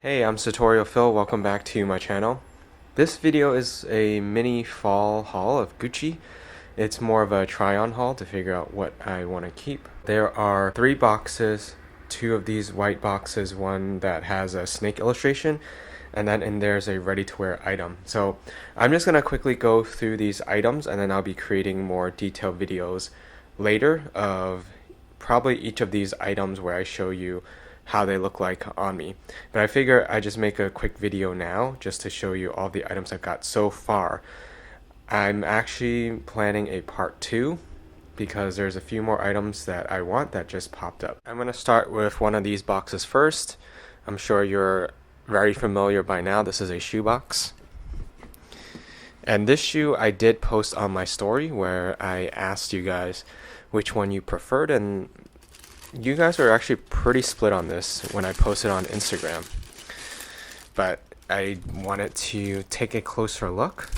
Hey, I'm Tutorial Phil, welcome back to my channel. This video is a mini fall haul of Gucci. It's more of a try-on haul to figure out what I want to keep. There are 3 boxes, 2 of these white boxes, one that has a snake illustration, and then in there's a ready-to-wear item. So I'm just going to quickly go through these items and then I'll be creating more detailed videos later of probably each of these items where I show you how they look like on me. But I figure I just make a quick video now just to show you all the items I've got so far. I'm actually planning a part 2 because there's a few more items that I want that just popped up. I'm going to start with one of these boxes first. I'm sure you're very familiar by now. This is a shoe box. And this shoe I did post on my story where I asked you guys which one you preferred, and you guys were actually pretty split on this when I posted on Instagram. But I wanted to take a closer look.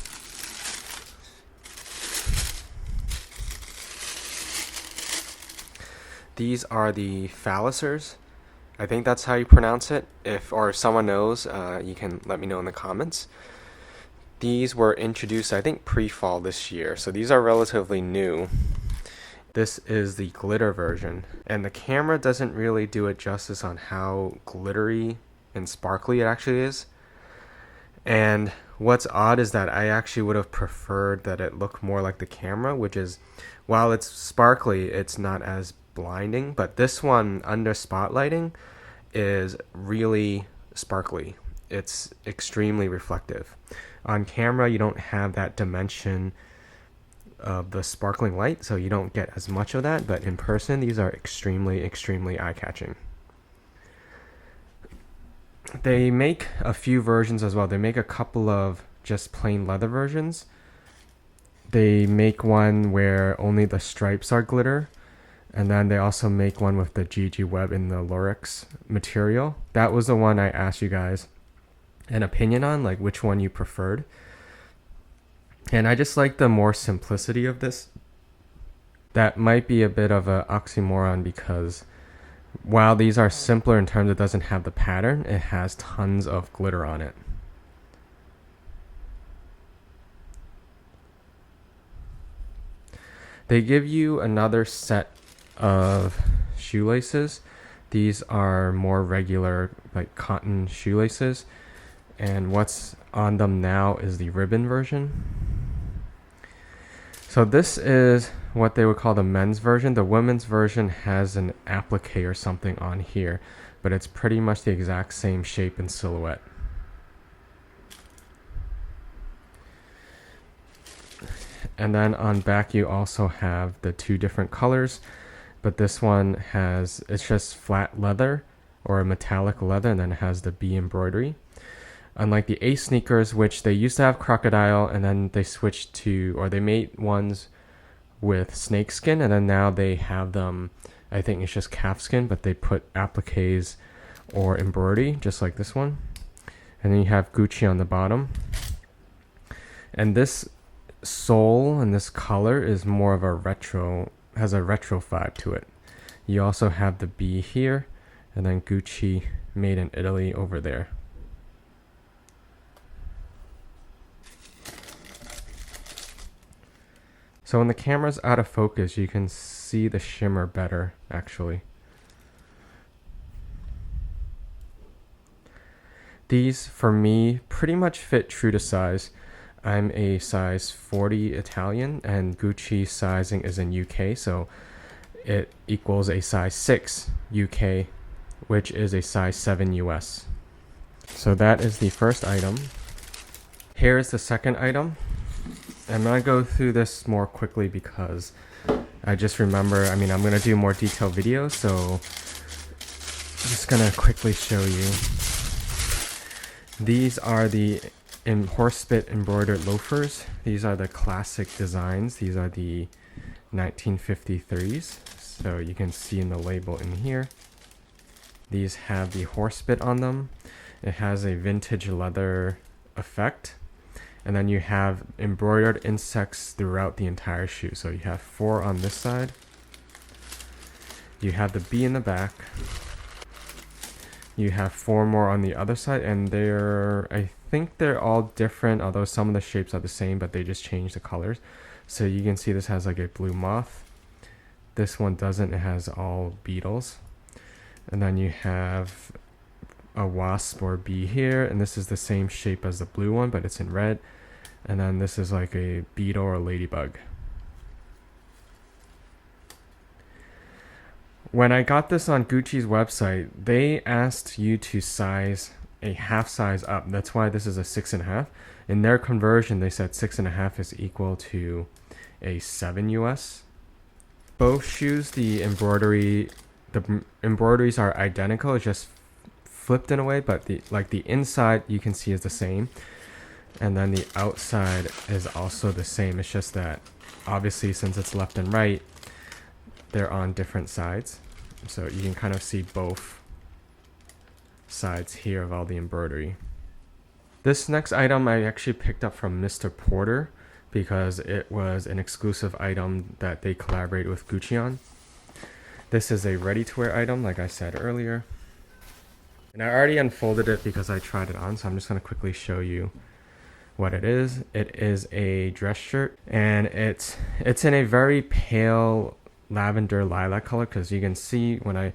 These are the Falacers. I think that's how you pronounce it. If someone knows, you can let me know in the comments. These were introduced, I think, pre-fall this year, so these are relatively new. This is the glitter version, and the camera doesn't really do it justice on how glittery and sparkly it actually is. And what's odd is that I actually would have preferred that it look more like the camera, which is, while it's sparkly, it's not as blinding, but this one under spotlighting is really sparkly. It's extremely reflective. On camera, you don't have that dimension of the sparkling light, so you don't get as much of that, but in person these are extremely eye-catching. They make a few versions as well. They make a couple of just plain leather versions. They make one where only the stripes are glitter, and then they also make one with the GG web in the Lurex material. That was the one I asked you guys an opinion on, like which one you preferred. And I just like the more simplicity of this. That might be a bit of an oxymoron because while these are simpler in terms it doesn't have the pattern, it has tons of glitter on it. They give you another set of shoelaces. These are more regular, like cotton shoelaces. And what's on them now is the ribbon version. So this is what they would call the men's version. The women's version has an applique or something on here, but it's pretty much the exact same shape and silhouette. And then on back you also have the 2 different colors, but this one has, it's just flat leather or a metallic leather, and then it has the bee embroidery. Unlike the Ace sneakers, which they used to have crocodile, and then they switched to, or they made ones with snakeskin, and then now they have them, I think it's just calfskin, but they put appliques or embroidery, just like this one. And then you have Gucci on the bottom. And this sole and this color is more of a retro, has a retro vibe to it. You also have the bee here, and then Gucci made in Italy over there. So when the camera's out of focus, you can see the shimmer better, actually. These, for me, pretty much fit true to size. I'm a size 40 Italian, and Gucci sizing is in UK, so it equals a size 6 UK, which is a size 7 US. So that is the first item. Here is the second item. I'm going to go through this more quickly because I just remember, I'm going to do more detailed videos, so I'm just going to quickly show you. These are the horsebit embroidered loafers. These are the classic designs. These are the 1953s, so you can see in the label in here. These have the horsebit on them. It has a vintage leather effect. And then you have embroidered insects throughout the entire shoe. So you have 4 on this side. You have the bee in the back. You have 4 more on the other side, and I think they're all different, although some of the shapes are the same, but they just change the colors. So you can see this has like a blue moth. This one doesn't, it has all beetles. And then you have a wasp or bee here, and this is the same shape as the blue one, but it's in red. And then this is like a beetle or ladybug. When I got this on Gucci's website, they asked you to size a half size up. That's why this is a 6.5. In their conversion, they said 6.5 is equal to a 7 US. Both shoes, the embroideries are identical. It's just flipped in a way, but the inside you can see is the same, and then the outside is also the same. It's just that obviously since it's left and right, they're on different sides, so you can kind of see both sides here of all the embroidery. This next item I actually picked up from Mr. Porter because it was an exclusive item that they collaborated with Gucci on. This is a ready-to-wear item, like I said earlier. And I already unfolded it because I tried it on, so I'm just going to quickly show you what it is. It is a dress shirt, and it's in a very pale lavender lilac color, because you can see when I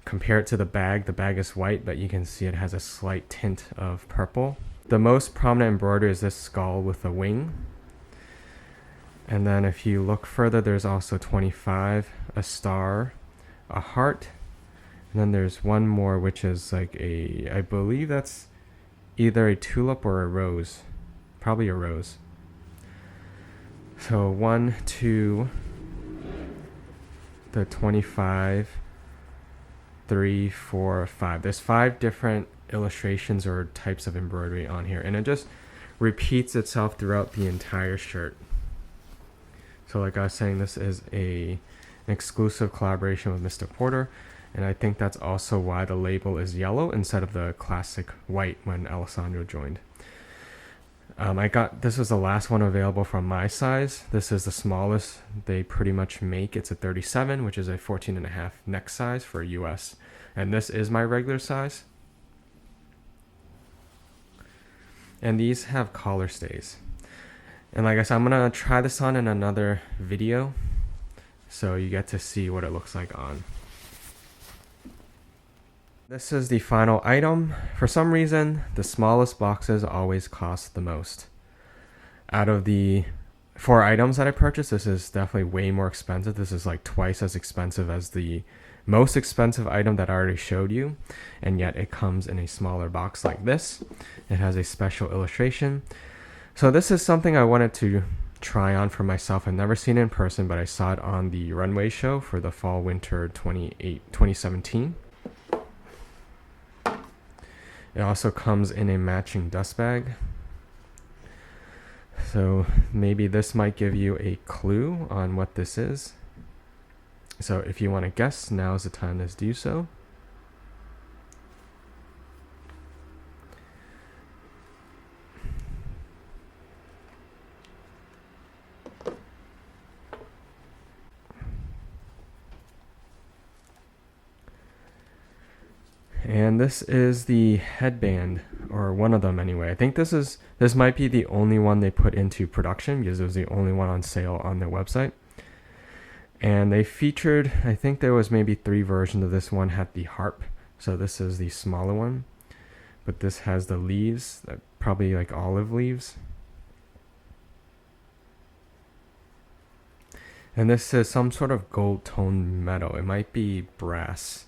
compare it to the bag is white, but you can see it has a slight tint of purple. The most prominent embroidery is this skull with a wing. And then if you look further, there's also 25, a star, a heart, and then there's one more, which is like I believe that's either a tulip or a rose. Probably a rose. So 1, 2, the 25, 3, 4, 5. There's 5 different illustrations or types of embroidery on here, and it just repeats itself throughout the entire shirt. So like I was saying, this is an exclusive collaboration with Mr. Porter, and I think that's also why the label is yellow instead of the classic white when Alessandro joined. This was the last one available from my size. This is the smallest they pretty much make. It's a 37, which is a 14.5 neck size for US. And this is my regular size. And these have collar stays. And like I said, I'm going to try this on in another video, so you get to see what it looks like on. This is the final item. For some reason, the smallest boxes always cost the most. Out of the 4 items that I purchased, this is definitely way more expensive. This is like twice as expensive as the most expensive item that I already showed you, and yet it comes in a smaller box like this. It has a special illustration. So this is something I wanted to try on for myself. I've never seen it in person, but I saw it on the runway show for the fall winter 2017. It also comes in a matching dust bag. So maybe this might give you a clue on what this is. So if you want to guess, now's the time to do so. And this is the headband, or one of them anyway. I think this might be the only one they put into production because it was the only one on sale on their website. And they featured, I think there was maybe 3 versions of this. One had the harp, so this is the smaller one. But this has the leaves, probably like olive leaves. And this is some sort of gold tone metal. It might be brass.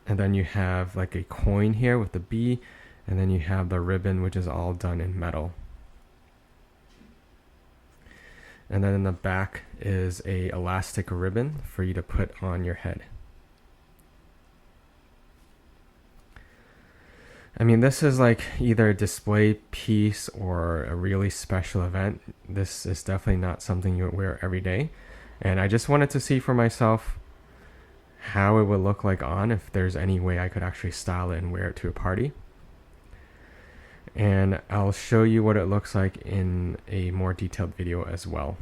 And then you have like a coin here with the bee, and then you have the ribbon, which is all done in metal. And then in the back is a elastic ribbon for you to put on your head. I mean, this is like either a display piece or a really special event. This is definitely not something you would wear every day. And I just wanted to see for myself how it would look like on, if there's any way I could actually style it and wear it to a party. And I'll show you what it looks like in a more detailed video as well.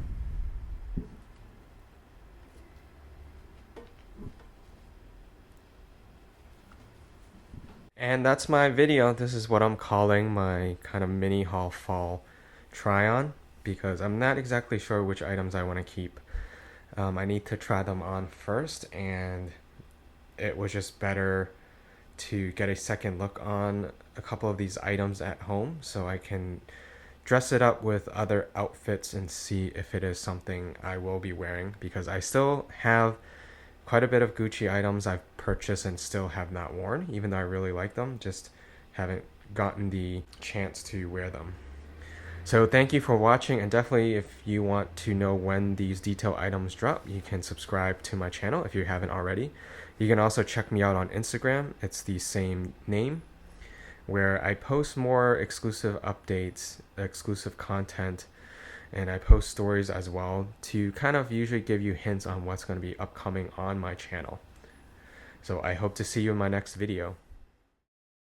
And that's my video. This is what I'm calling my kind of mini haul fall try on because I'm not exactly sure which items I want to keep. I need to try them on first, and it was just better to get a second look on a couple of these items at home so I can dress it up with other outfits and see if it is something I will be wearing, because I still have quite a bit of Gucci items I've purchased and still have not worn, even though I really like them, just haven't gotten the chance to wear them. So thank you for watching, and definitely if you want to know when these detail items drop, you can subscribe to my channel if you haven't already. You can also check me out on Instagram. It's the same name, where I post more exclusive updates, exclusive content, and I post stories as well to kind of usually give you hints on what's going to be upcoming on my channel. So I hope to see you in my next video.